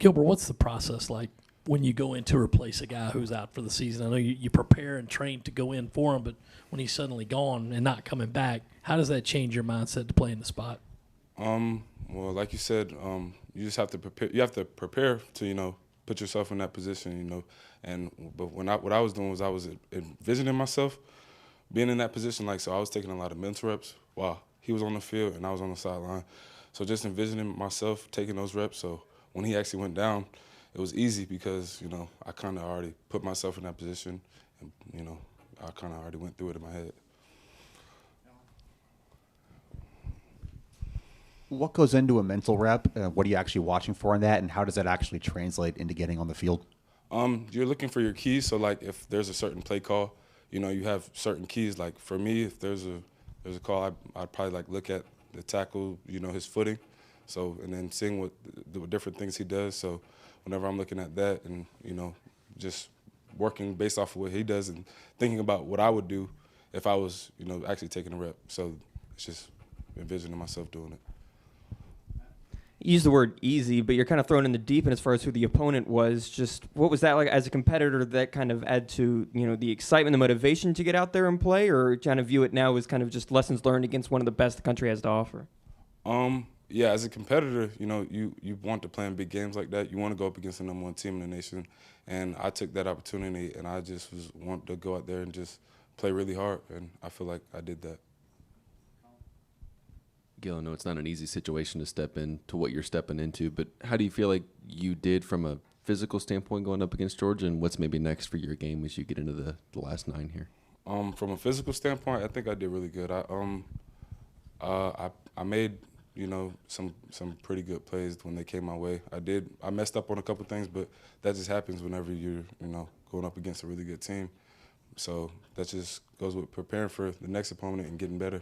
Gilbert, what's the process like when you go in to replace a guy who's out for the season? I know you prepare and train to go in for him, but when he's suddenly gone and not coming back, how does that change your mindset to play in the spot? Well, like you said, you just have to prepare. You have to prepare to, put yourself in that position, But what I was doing was I was envisioning myself being in that position. So I was taking a lot of mental reps while he was on the field and I was on the sideline. So just envisioning myself taking those reps. So when he actually went down, it was easy because, I kind of already put myself in that position and, I kind of already went through it in my head. What goes into a mental rep? What are you actually watching for in that, and how does that actually translate into getting on the field? You're looking for your keys. So, if there's a certain play call, you have certain keys. Like, for me, if there's a call, I'd probably, look at the tackle, his footing. So, and then seeing what the different things he does. So, whenever I'm looking at that and, just working based off of what he does and thinking about what I would do if I was, actually taking a rep. So, it's just envisioning myself doing it. You use the word easy, but you're kind of thrown in the deep end as far as who the opponent was. Just what was that like as a competitor? That kind of add to the excitement, the motivation to get out there and play, or kind of view it now as kind of just lessons learned against one of the best the country has to offer? Yeah, as a competitor, you want to play in big games like that. You want to go up against the number one team in the nation, and I took that opportunity, and I just want to go out there and just play really hard, and I feel like I did that. Gil, I know it's not an easy situation to step into what you're stepping into, but how do you feel like you did from a physical standpoint going up against Georgia, and what's maybe next for your game as you get into the last 9 here? From a physical standpoint, I think I did really good. I made some pretty good plays when they came my way. I messed up on a couple things, but that just happens whenever you're going up against a really good team. So that just goes with preparing for the next opponent and getting better.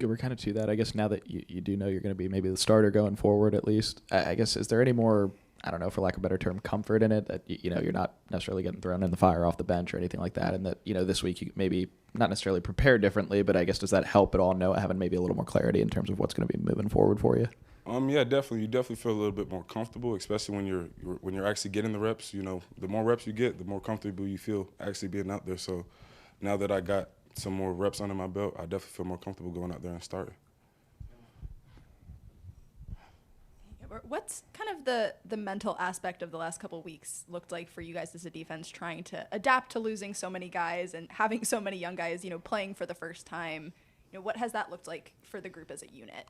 We're kind of to that, I guess, now that you do know you're going to be maybe the starter going forward at least. I guess, is there any more, I don't know, for lack of a better term, comfort in it that, you're not necessarily getting thrown in the fire off the bench or anything like that, and that, this week you maybe not necessarily prepare differently, but I guess does that help at all, having maybe a little more clarity in terms of what's going to be moving forward for you? Yeah, definitely. You definitely feel a little bit more comfortable, especially when you're actually getting the reps. The more reps you get, the more comfortable you feel actually being out there. So now that I got some more reps under my belt, I definitely feel more comfortable going out there and starting. What's kind of the mental aspect of the last couple of weeks looked like for you guys as a defense, trying to adapt to losing so many guys and having so many young guys, playing for the first time? What has that looked like for the group as a unit?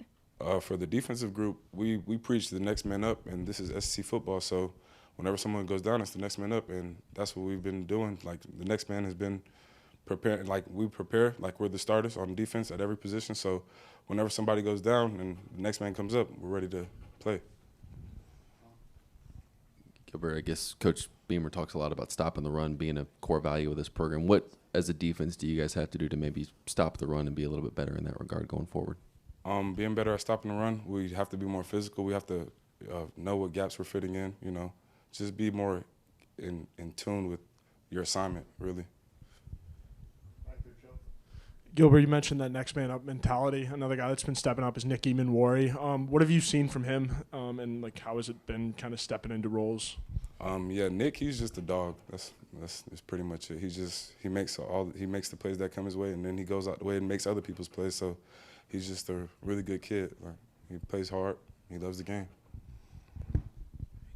For the defensive group, we preach the next man up, and this is SEC football, so whenever someone goes down, it's the next man up, and that's what we've been doing. The next man has been preparing, we prepare like we're the starters on defense at every position, so whenever somebody goes down and the next man comes up, we're ready to play. Gilbert, I guess Coach Beamer talks a lot about stopping the run being a core value of this program. What, as a defense, do you guys have to do to maybe stop the run and be a little bit better in that regard going forward? Being better at stopping the run, we have to be more physical. We have to know what gaps we're fitting in, just be more in tune with your assignment, really. Gilbert, you mentioned that next man up mentality. Another guy that's been stepping up is Nick Eamon-Wari. What have you seen from him, and how has it been kind of stepping into roles? Yeah, Nick, he's just a dog. That's pretty much it. He makes the plays that come his way, and then he goes out the way and makes other people's plays. So he's just a really good kid. He plays hard. He loves the game.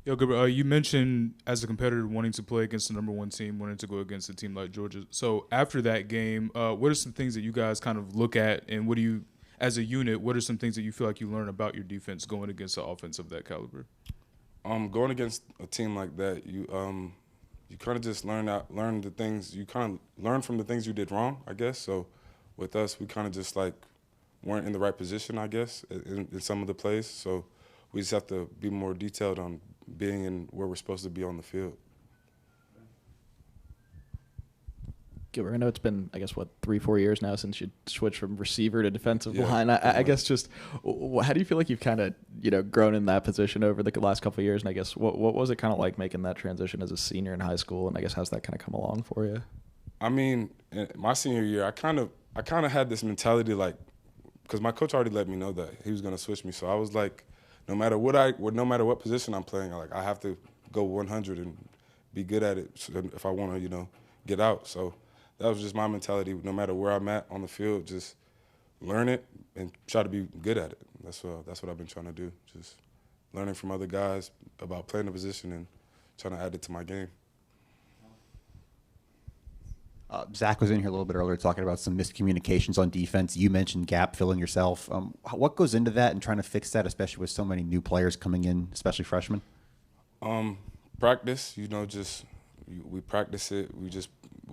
Yo, Gilbert, you mentioned as a competitor wanting to play against the number one team, wanting to go against a team like Georgia. So after that game, what are some things that you guys kind of look at, and what do you, as a unit, what are some things that you feel like you learn about your defense going against an offense of that caliber? Going against a team like that, you kind of just learn the things, you kind of learn from the things you did wrong, I guess. So with us, we kind of just weren't in the right position, I guess, in some of the plays. So we just have to be more detailed on being in where we're supposed to be on the field. Gilbert, I know it's been, 3-4 years now since you switched from receiver to defensive line. I guess just how do you feel like you've kind of, grown in that position over the last couple of years? And I guess what was it kind of like making that transition as a senior in high school? And I guess how's that kind of come along for you? I mean, in my senior year, I kind of had this mentality because my coach already let me know that he was gonna switch me. So I was like, no matter what position I'm playing, I have to go 100 and be good at it if I want to, get out. So that was just my mentality. No matter where I'm at on the field, just learn it and try to be good at it. That's what I've been trying to do. Just learning from other guys about playing the position and trying to add it to my game. Zach was in here a little bit earlier talking about some miscommunications on defense. You mentioned gap filling yourself. What goes into that and trying to fix that, especially with so many new players coming in, especially freshmen? Practice, we practice it. We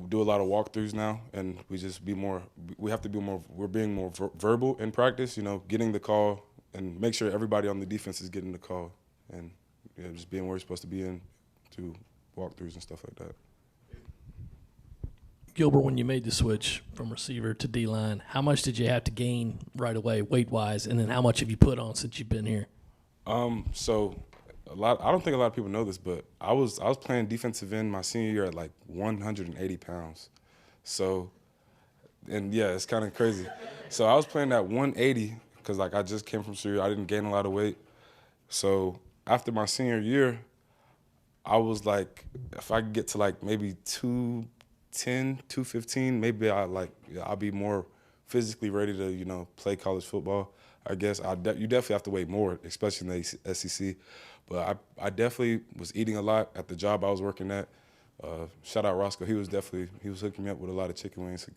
do a lot of walkthroughs now, and we have to be more, we're being more verbal in practice, getting the call and make sure everybody on the defense is getting the call and just being where we're supposed to be in through walkthroughs and stuff like that. Gilbert, when you made the switch from receiver to D-line, how much did you have to gain right away weight-wise, and then how much have you put on since you've been here? So I don't think a lot of people know this, but I was playing defensive end my senior year at like 180 pounds. So, and yeah, it's kind of crazy. So I was playing at 180 because I just came from senior. I didn't gain a lot of weight. So after my senior year, I was like, if I could get to like maybe 210, 215, maybe I'll be more physically ready to play college football. I guess you definitely have to weigh more, especially in the SEC. But I definitely was eating a lot at the job I was working at. Shout out Roscoe. He was hooking me up with a lot of chicken wings to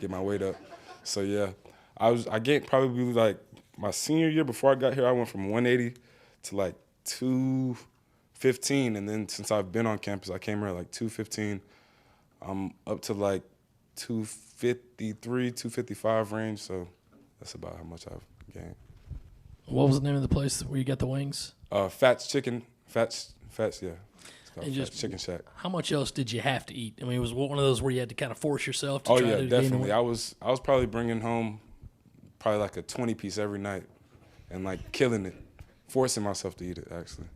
get my weight up. So yeah, I gained probably like my senior year before I got here. I went from 180 to like 215, and then since I've been on campus, I came here at like 215. I'm up to like 253, 255 range. So that's about how much I've gained. What was the name of the place where you got the wings? Fats Chicken. Fats, yeah. It's called And Fats just Chicken Shack. How much else did you have to eat? I mean, was it one of those where you had to kind of force yourself to Oh try yeah, to gain definitely. the I weight? was probably bringing home probably like a 20-piece every night and like killing it, forcing myself to eat it actually.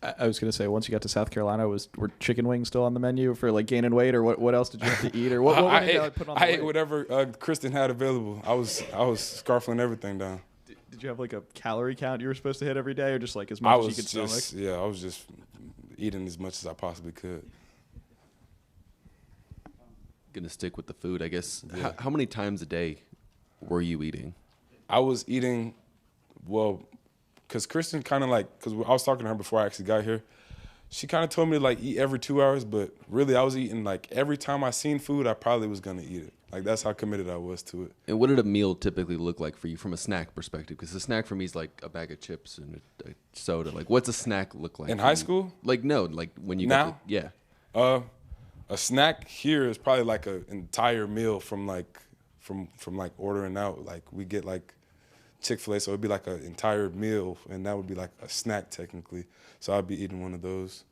I was going to say, once you got to South Carolina, were chicken wings still on the menu for like gaining weight, or what else did you have to eat, or what went into put on the I ate weight? whatever Kristen had available. I was scarfing everything down. Did you have like a calorie count you were supposed to hit every day, or just like as much as you could stomach? I was just eating as much as I possibly could. Gonna stick with the food, I guess. Yeah. How many times a day were you eating? I was eating, because Kristen kind of because I was talking to her before I actually got here. She kind of told me to like eat every 2 hours, but really I was eating like every time I seen food, I probably was going to eat it. Like that's how committed I was to it. And what did a meal typically look like for you from a snack perspective? Because a snack for me is like a bag of chips and a soda. Like what's a snack look like? In high school? Like no, like when you Now? yeah. A snack here is probably like an entire meal from ordering out. Like we get like Chick-fil-A, so it'd be like an entire meal, and that would be like a snack technically. So I'd be eating one of those.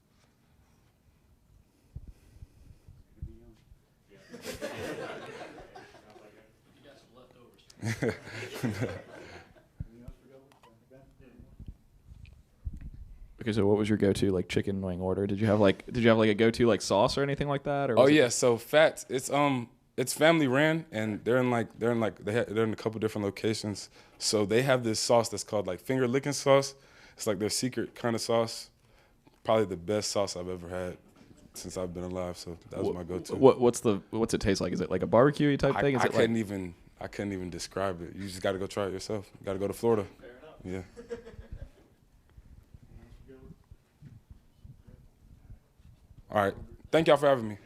Okay, so what was your go-to like chicken wing order? Did you have like a go-to like sauce or anything like that? Or Oh was it- yeah, so Fats, it's family ran, and they're in a couple different locations. So they have this sauce that's called like finger licking sauce. It's like their secret kind of sauce. Probably the best sauce I've ever had since I've been alive. So that was my go-to. What's it taste like? Is it like a barbecue type thing? Is I it couldn't even describe it. You just got to go try it yourself. You got to go to Florida. Yeah. All right. Thank y'all for having me.